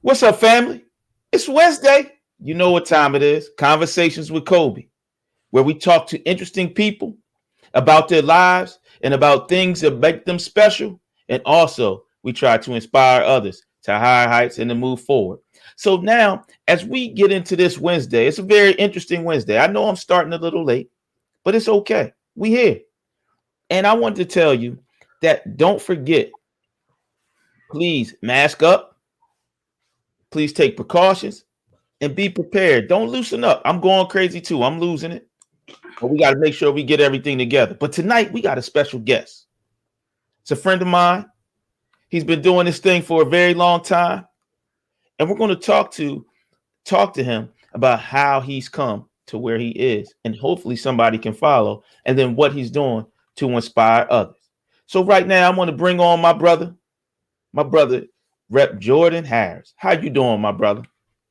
What's up, family? It's Wednesday. You know what time it is. Conversations with Cobi, where we talk to interesting people about their lives and about things that make them special. And also, we try to inspire others to higher heights and to move forward. So now, as we get into this Wednesday, it's a very interesting Wednesday. I know I'm starting a little late, but it's okay. We here. And I want to tell you that don't forget, please mask up, please take precautions, and be prepared. Don't loosen up. I'm going crazy too. I'm losing it. But we got to make sure we get everything together. But tonight we got a special guest. It's a friend of mine. He's been doing this thing for a very long time. And we're going to talk to him about how he's come to where he is. And hopefully somebody can follow. And then what he's doing to inspire others. So right now I'm going to bring on my brother, Rep Jordan Harris. How you doing, my brother?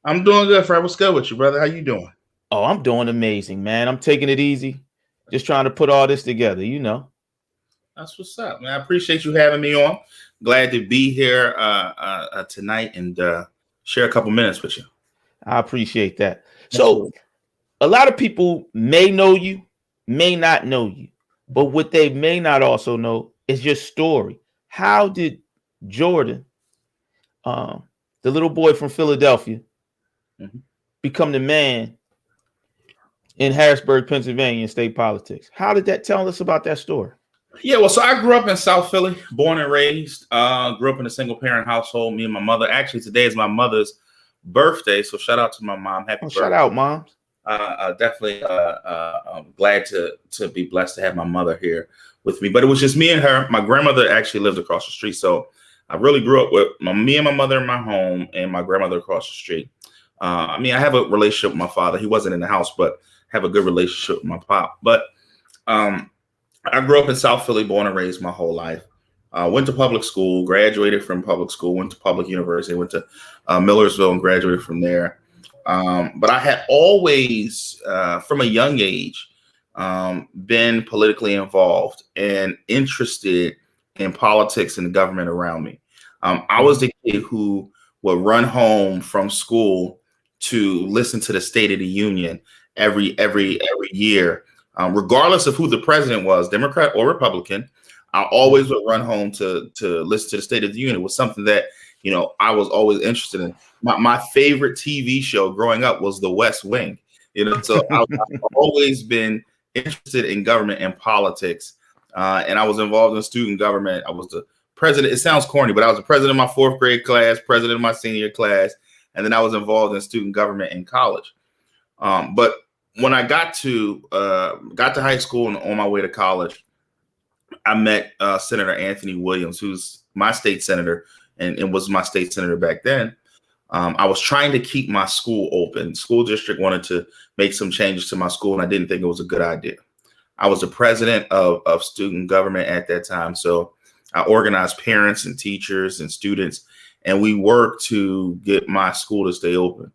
I'm doing good, Fred. What's good with you, brother? How you doing? Oh, I'm doing amazing, man. I'm taking it easy. Just trying to put all this together, you know. That's what's up, man. I appreciate you having me on. Glad to be here tonight and share a couple minutes with you. I appreciate that. So a lot of people may know you, may not know you, but what they may not also know is your story. How did Jordan, the little boy from Philadelphia, become the man in Harrisburg, Pennsylvania, in state politics? How did that tell us about that story? Yeah, well, so I grew up in South Philly, born and raised. Grew up in a single parent household. Me and my mother. Actually, today is my mother's birthday, so shout out to my mom. Happy birthday! Shout out, moms. Definitely I'm glad to be blessed to have my mother here with me. But it was just me and her. My grandmother actually lived across the street, so I really grew up with me and my mother in my home, and my grandmother across the street. I mean, I have a relationship with my father. He wasn't in the house, but have a good relationship with my pop. But I grew up in South Philly, born and raised my whole life. Went to public school, graduated from public school, went to public university, went to Millersville and graduated from there. But I had always, from a young age, been politically involved and interested in politics and the government around me. I was the kid who would run home from school to listen to the State of the Union every year, regardless of who the president was, Democrat or Republican. I always would run home to listen to the State of the Union. It was something that, you know, I was always interested in. My favorite TV show growing up was The West Wing. You know, so I've always been interested in government and politics, and I was involved in student government. I was the president. It sounds corny, but I was the president of my fourth grade class, president of my senior class, and then I was involved in student government in college. But when I got to high school and on my way to college, I met Senator Anthony Williams, who's my state senator and was my state senator back then. I was trying to keep my school open. School district wanted to make some changes to my school, and I didn't think it was a good idea. I was the president of student government at that time, so I organized parents and teachers and students, and we worked to get my school to stay open.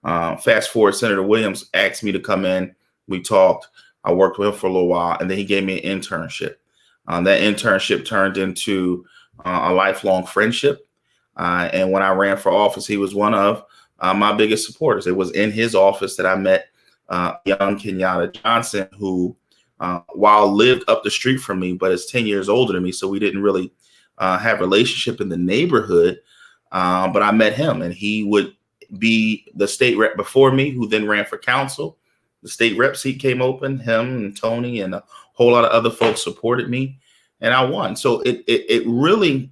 Fast forward, Senator Williams asked me to come in. We talked. I worked with him for a little while, and then he gave me an internship. That internship turned into a lifelong friendship. And when I ran for office, he was one of my biggest supporters. It was in his office that I met young Kenyatta Johnson, who, while lived up the street from me, but is 10 years older than me. So we didn't really have a relationship in the neighborhood. But I met him, and he would be the state rep before me, who then ran for council. The state rep seat came open. Him and Tony and a whole lot of other folks supported me, and I won. So it really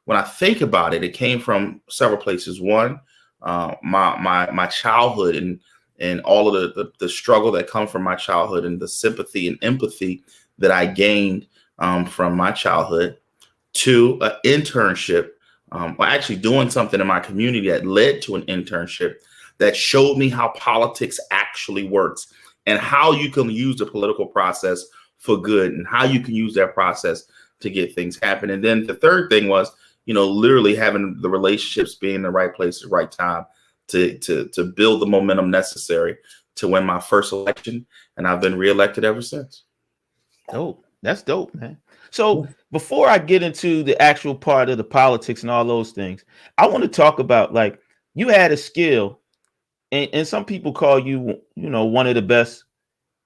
when I think about it, it came from several places. One, my childhood and all of the struggle that come from my childhood and the sympathy and empathy that I gained from my childhood. Two, an internship. Actually doing something in my community that led to an internship that showed me how politics actually works and how you can use the political process for good and how you can use that process to get things happen. And then the third thing was, you know, literally having the relationships, being in the right place at the right time to build the momentum necessary to win my first election. And I've been reelected ever since. Dope. That's dope, man. So before I get into the actual part of the politics and all those things, I want to talk about, like, you had a skill, and some people call you, one of the best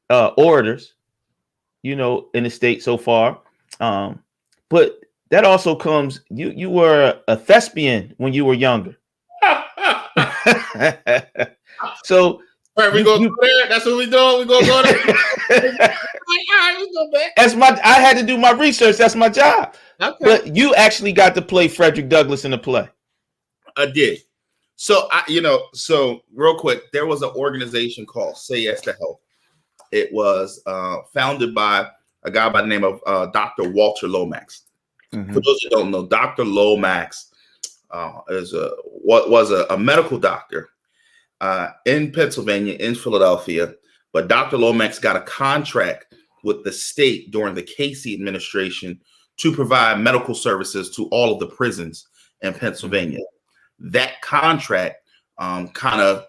orators, in the state so far. But that also comes, you were a thespian when you were younger. So All right, we go there. That's what we doing. We gonna go there. All right, we go back. I had to do my research. That's my job. Okay. But you actually got to play Frederick Douglass in the play. I did. So so real quick, there was an organization called Say Yes to Health. It was founded by a guy by the name of Dr. Walter Lomax. Mm-hmm. For those who don't know, Dr. Lomax was a medical doctor in Pennsylvania, in Philadelphia. But Dr. Lomax got a contract with the state during the Casey administration to provide medical services to all of the prisons in Pennsylvania. That contract kind of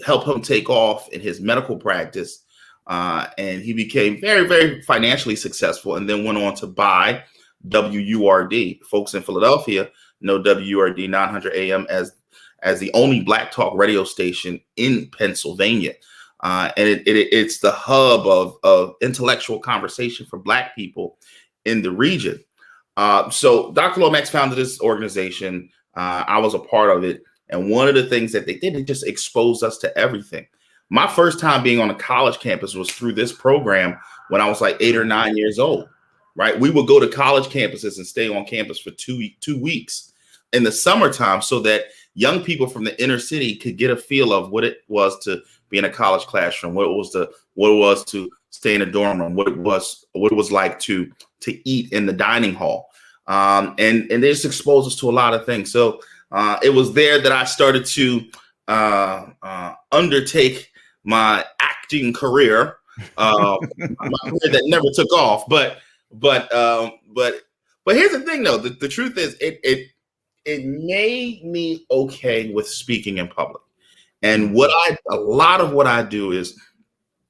helped him take off in his medical practice. And he became very, very financially successful, and then went on to buy WURD. Folks in Philadelphia know WURD 900 AM as the only Black talk radio station in Pennsylvania. And it's the hub of intellectual conversation for Black people in the region. So Dr. Lomax founded this organization. I was a part of it. And one of the things that they did, it just exposed us to everything. My first time being on a college campus was through this program when I was like 8 or 9 years old, right? We would go to college campuses and stay on campus for 2 weeks in the summertime so that young people from the inner city could get a feel of what it was to be in a college classroom, what it was to stay in a dorm room, what it was like to eat in the dining hall. And they just exposed us to a lot of things. So it was there that I started to undertake my acting career, my career that never took off. But here's the thing, though. The truth is, it made me okay with speaking in public. And a lot of what I do is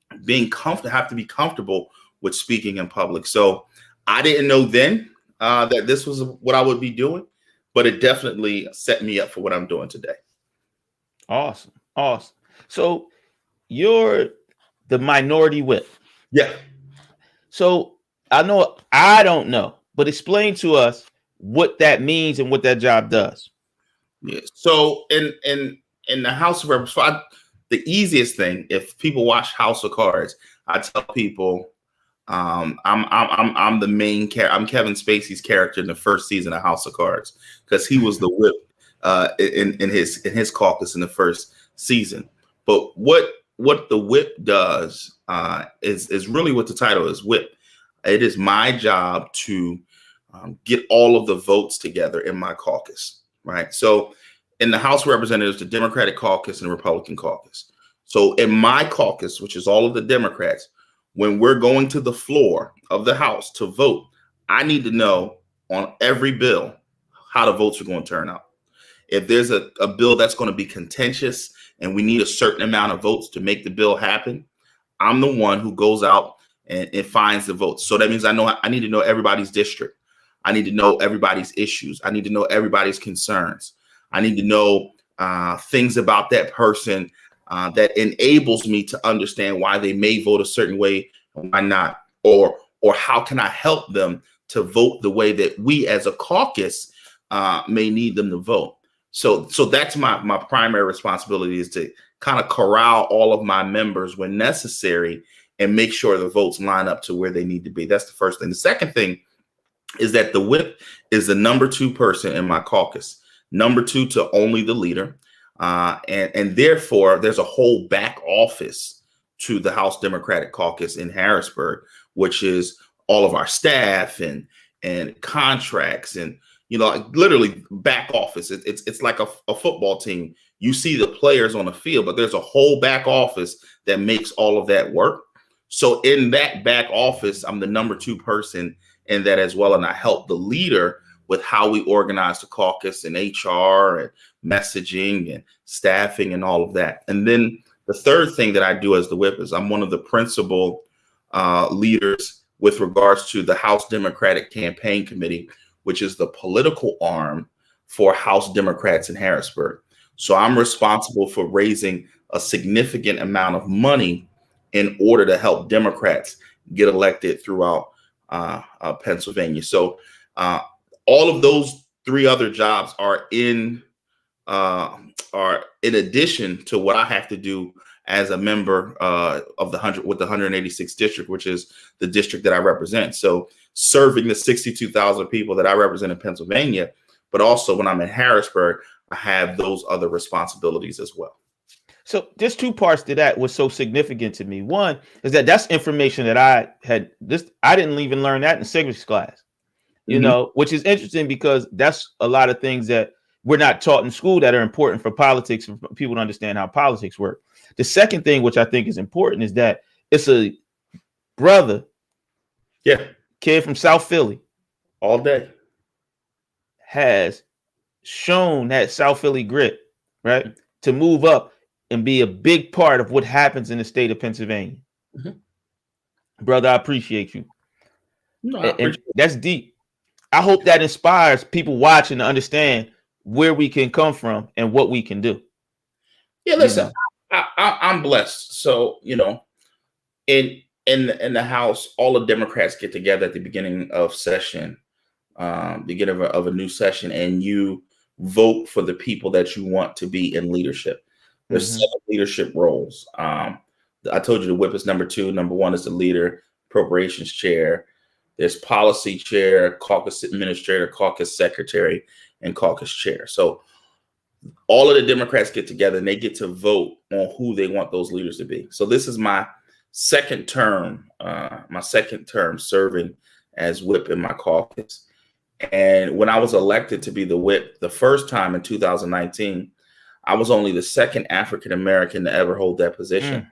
have to be comfortable with speaking in public. So I didn't know then that this was what I would be doing, but it definitely set me up for what I'm doing today. Awesome. So you're the minority whip. Yeah. So I don't know, but explain to us what that means and what that job does. Yeah. So in the House of Representatives, the easiest thing, if people watch House of Cards, I tell people I'm the main character. I'm Kevin Spacey's character in the first season of House of Cards, because he was the whip in his caucus in the first season. But what the whip does is really what the title is, whip. It is my job to get all of the votes together in my caucus, right? So in the House of Representatives, the Democratic caucus and the Republican caucus. So in my caucus, which is all of the Democrats, when we're going to the floor of the House to vote, I need to know on every bill how the votes are going to turn out. If there's a bill that's going to be contentious and we need a certain amount of votes to make the bill happen, I'm the one who goes out and finds the votes. So that means I need to know everybody's district. I need to know everybody's issues. I need to know everybody's concerns. I need to know things about that person that enables me to understand why they may vote a certain way and why not, or how can I help them to vote the way that we as a caucus may need them to vote. So that's my primary responsibility, is to kind of corral all of my members when necessary and make sure the votes line up to where they need to be. That's the first thing. The second thing is that the whip is the number 2 person in my caucus, number 2 to only the leader. And therefore, there's a whole back office to the House Democratic Caucus in Harrisburg, which is all of our staff and contracts and, literally back office. It's like a football team. You see the players on the field, but there's a whole back office that makes all of that work. So in that back office, I'm the number 2 person in that as well. And I help the leader with how we organize the caucus and HR and messaging and staffing and all of that. And then the third thing that I do as the whip is I'm one of the principal leaders with regards to the House Democratic Campaign Committee, which is the political arm for House Democrats in Harrisburg. So I'm responsible for raising a significant amount of money in order to help Democrats get elected throughout Pennsylvania. So all of those three other jobs are in addition to what I have to do as a member of the 186th district, which is the district that I represent. So serving the 62,000 people that I represent in Pennsylvania, but also when I'm in Harrisburg, I have those other responsibilities as well. So there's two parts to that was so significant to me. One is that that's information that I didn't even learn that in civics class, you know, which is interesting because that's a lot of things that we're not taught in school that are important for politics, for people to understand how politics work. The second thing, which I think is important, is that it's a brother, kid from South Philly, all day, has shown that South Philly grit, right, to move up and be a big part of what happens in the state of Pennsylvania. Brother, I appreciate you. No, and that's deep. I hope that inspires people watching to understand where we can come from and what we can do. Yeah, listen, I'm blessed. So, you know, in the House, all the Democrats get together at the beginning of session, beginning of a new session, and you vote for the people that you want to be in leadership. There's 7 leadership roles. I told you the whip is number 2. Number 1 is the leader, appropriations chair. There's policy chair, caucus administrator, caucus secretary, and caucus chair. So all of the Democrats get together and they get to vote on who they want those leaders to be. So this is my second term serving as whip in my caucus. And when I was elected to be the whip the first time in 2019, I was only the second African-American to ever hold that position.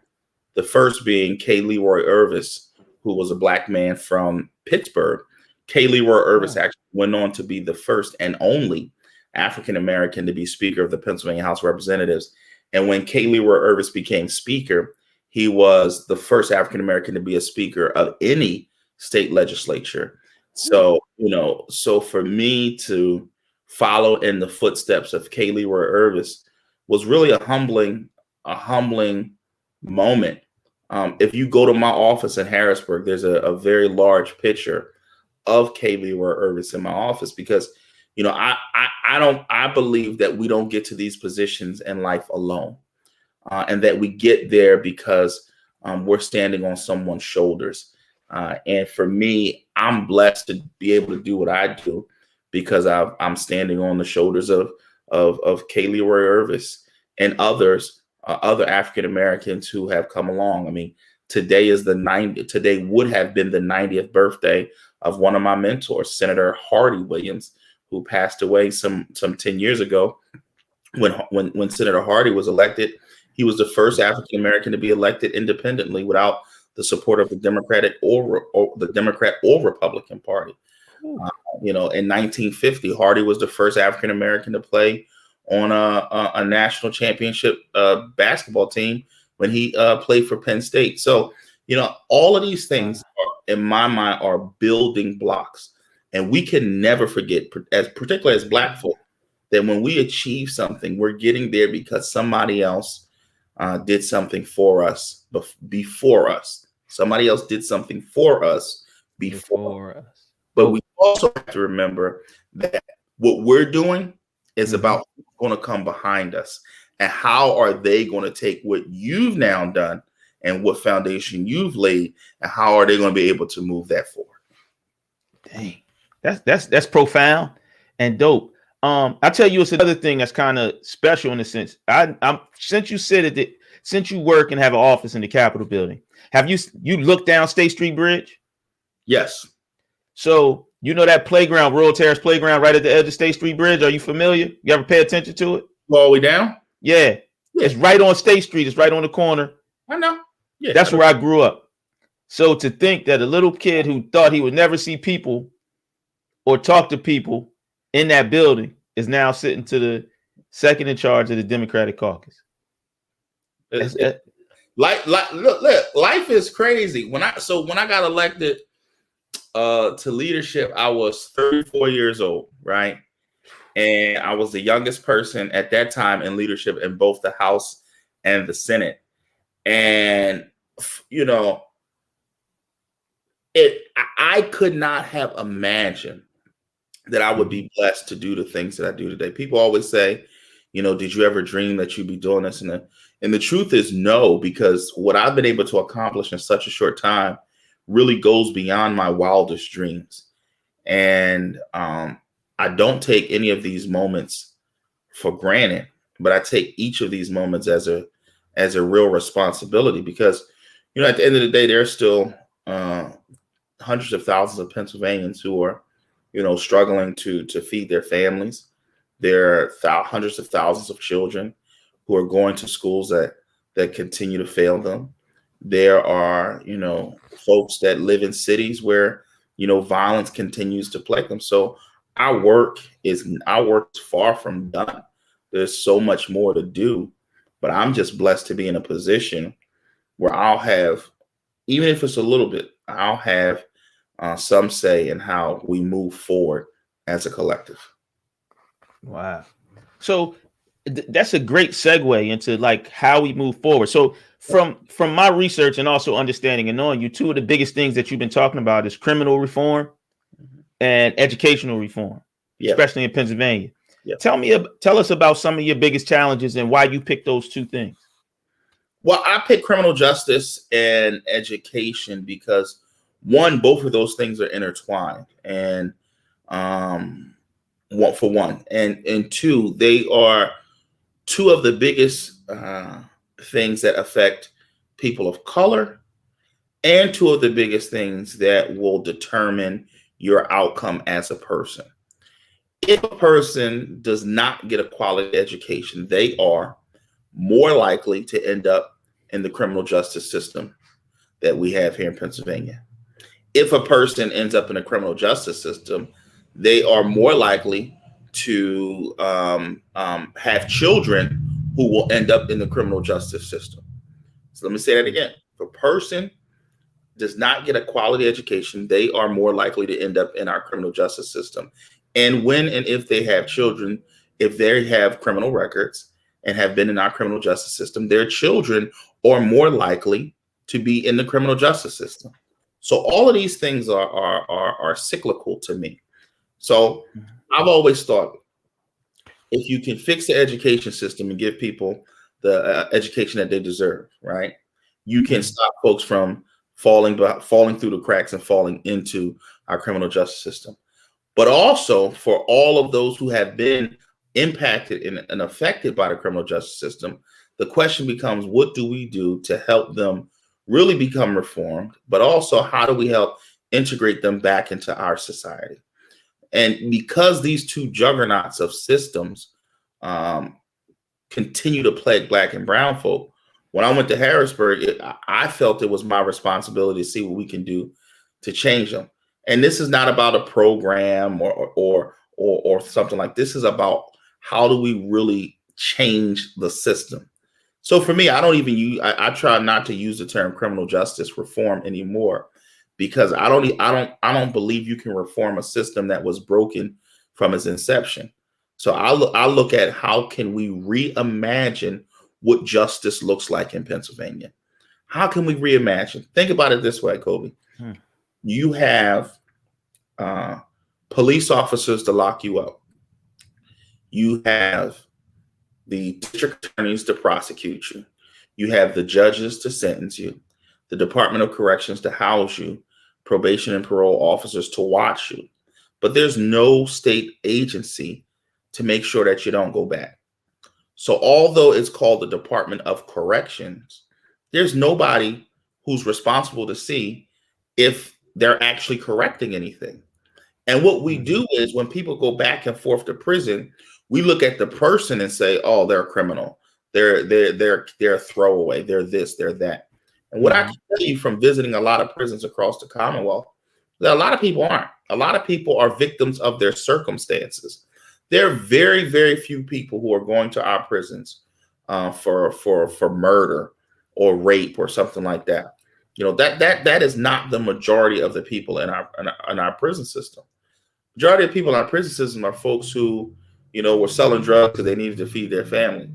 The first being K. Leroy Irvis, who was a black man from Pittsburgh. K. Leroy Irvis actually went on to be the first and only African-American to be Speaker of the Pennsylvania House of Representatives. And when K. Leroy Irvis became Speaker, he was the first African-American to be a Speaker of any state legislature. So, you know, so for me to follow in the footsteps of K. Leroy Irvis was really a humbling moment. If you go to my office in Harrisburg, there's a very large picture of K. Leroy Irvis in my office because, you know, I believe that we don't get to these positions in life alone, and that we get there because we're standing on someone's shoulders. And for me, I'm blessed to be able to do what I do because I'm standing on the shoulders of K. Leroy Irvis and others, other African Americans who have come along. I mean, today would have been the 90th birthday of one of my mentors, Senator Hardy Williams, who passed away some 10 years ago. When Senator Hardy was elected, he was the first African American to be elected independently without the support of the Democratic or the Democrat or Republican Party. You know, in 1950, Hardy was the first African American to play on a national championship basketball team when he played for Penn State. So, you know, all of these things, in my mind, are building blocks, and we can never forget, particularly as Black folk, that when we achieve something, we're getting there because somebody else did something for us before us. Somebody else did something for us before us. But we also have to remember that what we're doing is about who's going to come behind us and how are they going to take what you've now done and what foundation you've laid and how are they going to be able to move that forward. Dang, that's profound and dope. I'll tell you, it's another thing that's kind of special in a sense. I'm since you said it, since you work and have an office in the Capitol building, have you looked down State Street Bridge? Yes. So you know that playground, Rural Terrace playground, right at the edge of State Street Bridge. Are you familiar? You ever pay attention to it? All the way down? Yeah. It's right on State Street. It's right on the corner. I know. Yeah. That's where I grew up. So to think that a little kid who thought he would never see people or talk to people in that building is now sitting to the second in charge of the Democratic caucus. Look, life is crazy. When I got elected to leadership, I was 34 years old, right? And I was the youngest person at that time in leadership in both the House and the Senate. And, you know, I could not have imagined that I would be blessed to do the things that I do today. People always say, you know, did you ever dream that you'd be doing this? And the truth is no, because what I've been able to accomplish in such a short time really goes beyond my wildest dreams. And I don't take any of these moments for granted, but I take each of these moments as a real responsibility, because, you know, at the end of the day, there's still hundreds of thousands of Pennsylvanians who are, you know, struggling to feed their families. There are hundreds of thousands of children who are going to schools that continue to fail them. There are, you know, folks that live in cities where, you know, violence continues to plague them. So our work is far from done. There's so much more to do, but I'm just blessed to be in a position where I'll have, even if it's a little bit, I'll have some say in how we move forward as a collective. Wow. So that's a great segue into like how we move forward. So from my research and also understanding and knowing you, two of the biggest things that you've been talking about is criminal reform and educational reform, especially in Pennsylvania. Tell us about some of your biggest challenges and why you picked those two things. Well, I picked criminal justice and education because, one, both of those things are intertwined, and and two, they are two of the biggest things that affect people of color, and two of the biggest things that will determine your outcome as a person. If a person does not get a quality education, they are more likely to end up in the criminal justice system that we have here in Pennsylvania. If a person ends up in a criminal justice system, they are more likely to have children who will end up in the criminal justice system. So let me say that again. If a person does not get a quality education, they are more likely to end up in our criminal justice system. And when and if they have children, if they have criminal records and have been in our criminal justice system, their children are more likely to be in the criminal justice system. So all of these things are cyclical to me. So I've always thought, if you can fix the education system and give people the education that they deserve, right, you can stop folks from falling through the cracks and falling into our criminal justice system. But also, for all of those who have been impacted and affected by the criminal justice system, the question becomes, what do we do to help them really become reformed? But also, how do we help integrate them back into our society? And because these two juggernauts of systems continue to plague Black and brown folk, when I went to Harrisburg, I felt it was my responsibility to see what we can do to change them. And this is not about a program or something like this. Is about how do we really change the system. So for me, I try not to use the term criminal justice reform anymore, because I don't believe you can reform a system that was broken from its inception. So I look at how can we reimagine what justice looks like in Pennsylvania. How can we reimagine? Think about it this way, Cobi. You have police officers to lock you up. You have the district attorneys to prosecute you. You have the judges to sentence you, the Department of Corrections to house you, probation and parole officers to watch you. But there's no state agency to make sure that you don't go back. So although it's called the Department of Corrections, there's nobody who's responsible to see if they're actually correcting anything. And what we do is, when people go back and forth to prison, we look at the person and say, "Oh, they're a criminal. They're a throwaway. They're this. They're that." And what I can tell you from visiting a lot of prisons across the Commonwealth, that a lot of people aren't. A lot of people are victims of their circumstances. There are very, very few people who are going to our prisons for murder or rape or something like that. That is not the majority of the people in our prison system. Majority of people in our prison system are folks who, were selling drugs because they needed to feed their family,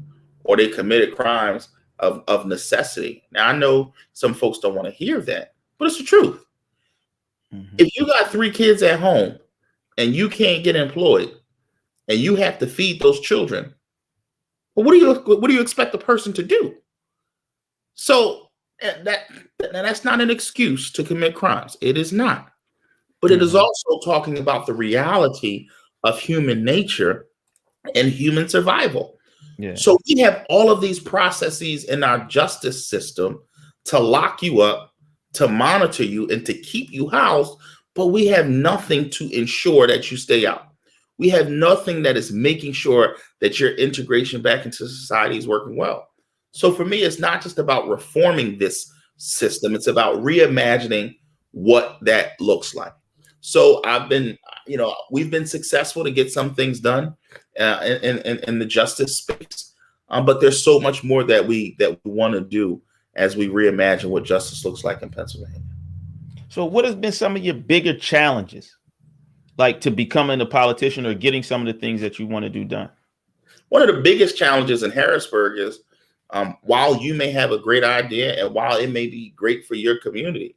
or they committed crimes of necessity. Now I know some folks don't want to hear that, but it's the truth. Mm-hmm. If you got 3 kids at home and you can't get employed and you have to feed those children, well, what do you expect the person to do? So that's not an excuse to commit crimes. It is not. But it is Mm-hmm. also talking about the reality of human nature and human survival. Yeah. So we have all of these processes in our justice system to lock you up, to monitor you, and to keep you housed, but we have nothing to ensure that you stay out. We have nothing that is making sure that your integration back into society is working well. So for me, it's not just about reforming this system, it's about reimagining what that looks like. So we've been successful to get some things done in the justice space, but there's so much more that we want to do as we reimagine what justice looks like in Pennsylvania. So, what has been some of your bigger challenges, like to becoming a politician or getting some of the things that you want to do done? One of the biggest challenges in Harrisburg is, while you may have a great idea and while it may be great for your community,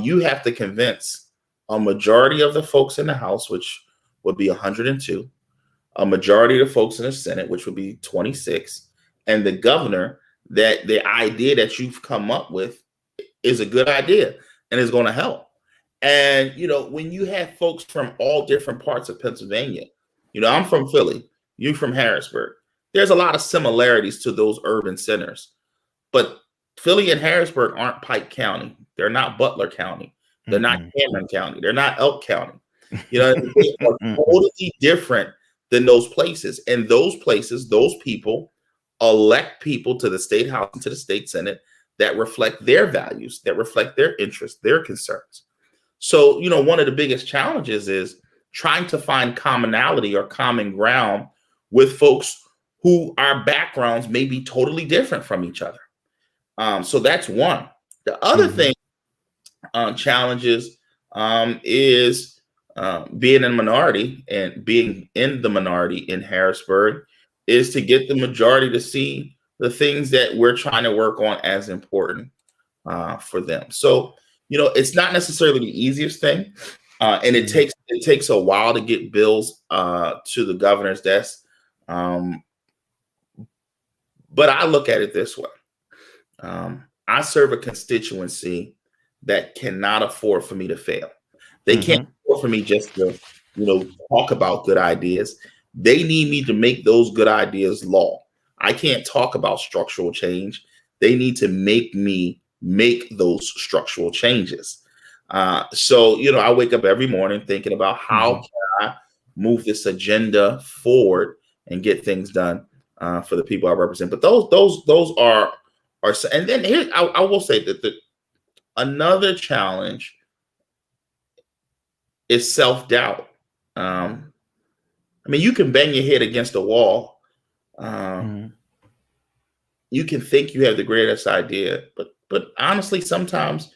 you have to convince a majority of the folks in the House, which would be 102, a majority of the folks in the Senate, which would be 26, and the governor that the idea that you've come up with is a good idea and is going to help. And, when you have folks from all different parts of Pennsylvania, I'm from Philly, you from Harrisburg, there's a lot of similarities to those urban centers. But Philly and Harrisburg aren't Pike County. They're not Butler County. They're not Cameron County. They're not Elk County. They are totally different than those places. And those places, those people elect people to the state house and to the state senate that reflect their values, that reflect their interests, their concerns. So, one of the biggest challenges is trying to find commonality or common ground with folks who our backgrounds may be totally different from each other. So that's one. The other thing, challenges, is being in a minority, and being in the minority in Harrisburg is to get the majority to see the things that we're trying to work on as important for them. So, it's not necessarily the easiest thing, and it takes a while to get bills to the governor's desk. But I look at it this way. I serve a constituency that cannot afford for me to fail. They can't afford for me just to, talk about good ideas. They need me to make those good ideas law. I can't talk about structural change. They need to make me make those structural changes. So, I wake up every morning thinking about how can I move this agenda forward and get things done for the people I represent. But those are, and then here I will say that another challenge is self-doubt. You can bang your head against a wall. You can think you have the greatest idea, but honestly, sometimes,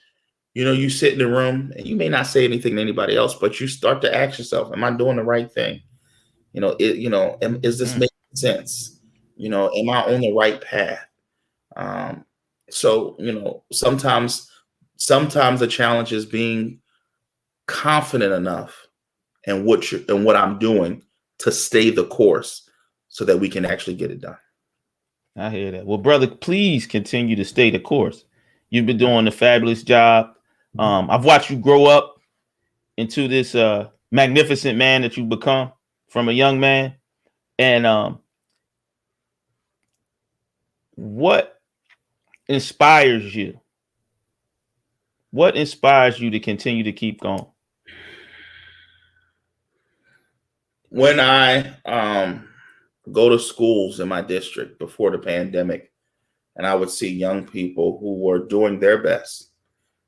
you sit in the room and you may not say anything to anybody else, but you start to ask yourself, am I doing the right thing? Is this making sense? Am I on the right path? So, sometimes the challenge is being confident enough in what I'm doing to stay the course so that we can actually get it done. I hear that. Well, brother, please continue to stay the course. You've been doing a fabulous job. I've watched you grow up into this magnificent man that you've become from a young man. And what inspires you? What inspires you to continue to keep going? When I go to schools in my district before the pandemic, and I would see young people who were doing their best,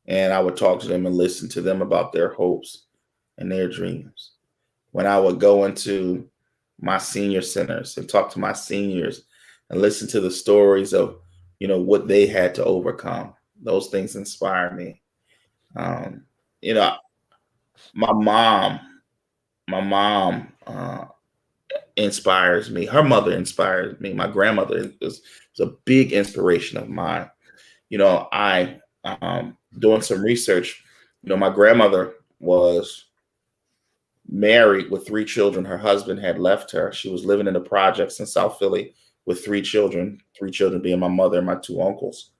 and I would talk to them and listen to them about their hopes and their dreams. When I would go into my senior centers and talk to my seniors and listen to the stories of, what they had to overcome. Those things inspire me. Um, you know, my mom, my mom inspires me. Her mother inspires me. My grandmother is a big inspiration of mine. I doing some research. My grandmother was married with three children. Her husband had left her. She was living in the projects in South Philly with three children being my mother and my two uncles.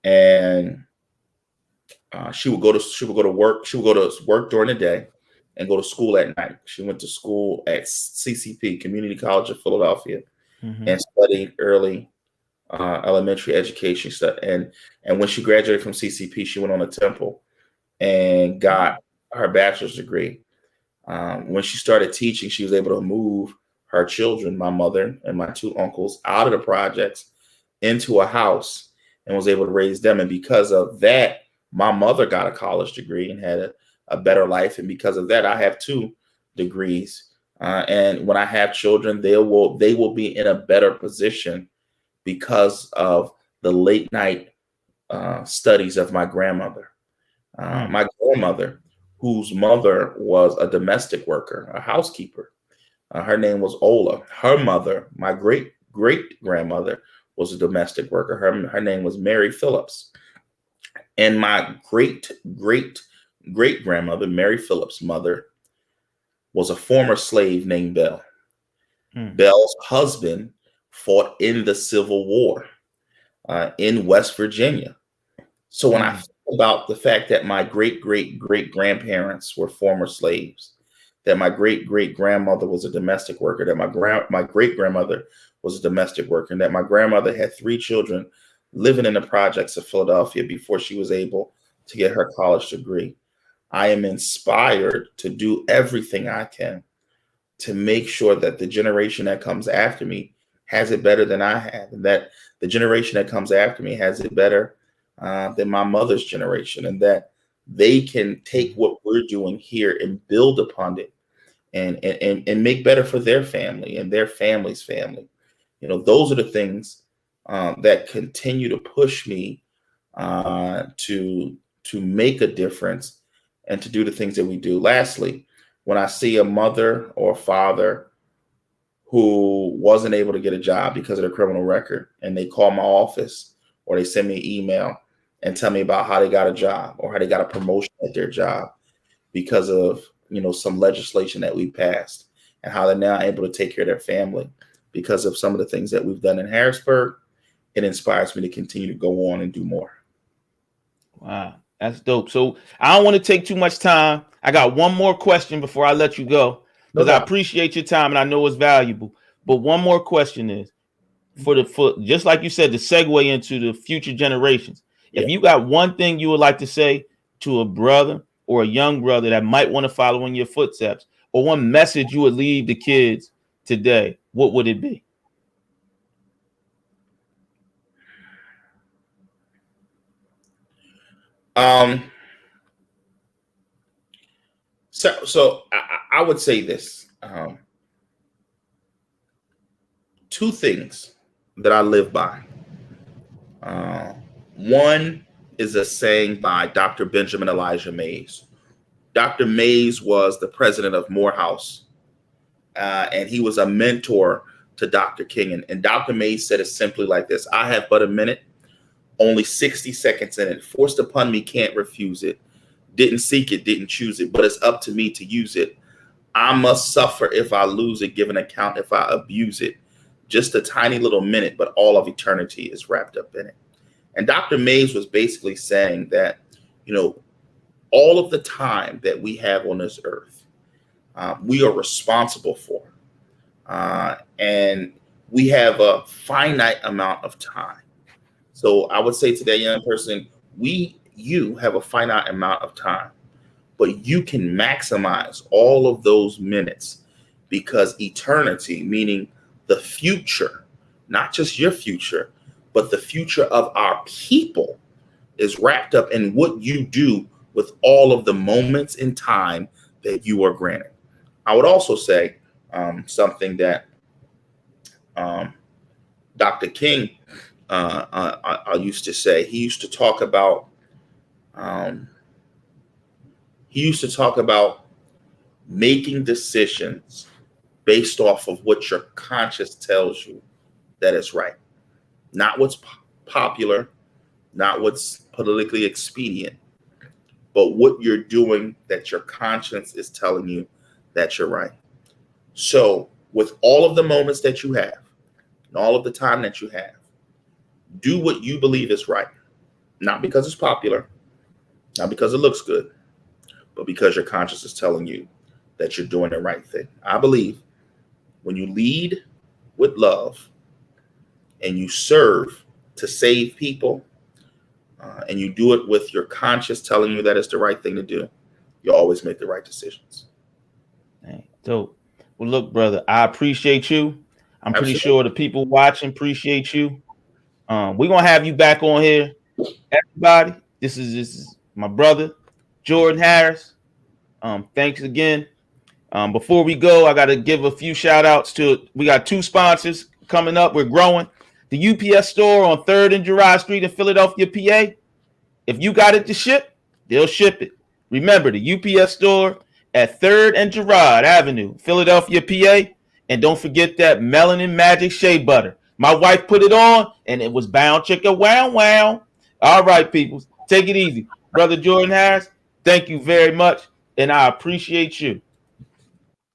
And she would go to work. She would go to work during the day and go to school at night. She went to school at CCP, Community College of Philadelphia, Mm-hmm. and studied early elementary education stuff. And when she graduated from CCP, she went on to Temple and got her bachelor's degree. When she started teaching, she was able to move her children, my mother and my two uncles, out of the projects into a house and was able to raise them. And because of that, my mother got a college degree and had a better life. And because of that, I have two degrees. And when I have children, they will be in a better position because of the late night studies of my grandmother. My grandmother, whose mother was a domestic worker, a housekeeper. Her name was Ola. Her mother, my great great grandmother, was a domestic worker. Her name was Mary Phillips. And my great great great grandmother, Mary Phillips' mother, was a former slave named Bell. Mm. Bell's husband fought in the Civil War in West Virginia. So when I think about the fact that my great great great grandparents were former slaves, that my great great grandmother was a domestic worker, that my great grandmother was a domestic worker, and that my grandmother had three children living in the projects of Philadelphia before she was able to get her college degree, I am inspired to do everything I can to make sure that the generation that comes after me has it better than I have, and that the generation that comes after me has it better than my mother's generation, and that they can take what we're doing here and build upon it and make better for their family and their family's family. Those are the things that continue to push me to make a difference and to do the things that we do. Lastly, when I see a mother or a father who wasn't able to get a job because of their criminal record, and they call my office or they send me an email and tell me about how they got a job or how they got a promotion at their job because of some legislation that we passed, and how they're now able to take care of their family because of some of the things that we've done in Harrisburg, it inspires me to continue to go on and do more. Wow, that's dope. So I don't want to take too much time. I got one more question before I let you go, No because I doubt. appreciate your time and I know it's valuable. But one more question is for just like you said, to segue into the future generations. Yeah. If you got one thing you would like to say to a brother or a young brother that might want to follow in your footsteps, or one message you would leave the kids today, what would it be? Um, so I would say this. Two things that I live by. One is a saying by Dr. Benjamin Elijah Mays. Dr. Mays was the president of Morehouse, and he was a mentor to Dr. King. And Dr. Mays said it simply like this: I have but a minute, only 60 seconds in it. Forced upon me, can't refuse it. Didn't seek it, didn't choose it, but it's up to me to use it. I must suffer if I lose it, give an account if I abuse it. Just a tiny little minute, but all of eternity is wrapped up in it. And Dr. Mays was basically saying that, all of the time that we have on this earth, we are responsible for. And we have a finite amount of time. So I would say to that young person, you have a finite amount of time, but you can maximize all of those minutes, because eternity, meaning the future, not just your future, but the future of our people, is wrapped up in what you do with all of the moments in time that you are granted. I would also say something that Dr. King I used to say. He used to talk about. Um, he used to talk about making decisions based off of what your conscience tells you that is right, not what's popular, not what's politically expedient, but what you're doing that your conscience is telling you that you're right. So, with all of the moments that you have and all of the time that you have, do what you believe is right, not because it's popular, not because it looks good, but because your conscience is telling you that you're doing the right thing. I believe when you lead with love and you serve to save people, and you do it with your conscience telling you that it's the right thing to do, you always make the right decisions. Dang, dope. Well, look, brother, I appreciate you. I'm pretty Absolutely. sure the people watching appreciate you. We're gonna have you back on here, everybody. This is my brother, Jordan Harris. Thanks again. Before we go, I gotta give a few shout outs to we got 2 sponsors coming up. We're growing. The UPS store on 3rd and Girard Street in Philadelphia, PA. If you got it to ship, they'll ship it. Remember, the UPS store at 3rd and Girard Avenue, Philadelphia, PA. And don't forget that Melanin Magic Shea Butter. My wife put it on, and it was bound chicka wow wow. All right, people, take it easy. Brother Jordan Harris, thank you very much, and I appreciate you.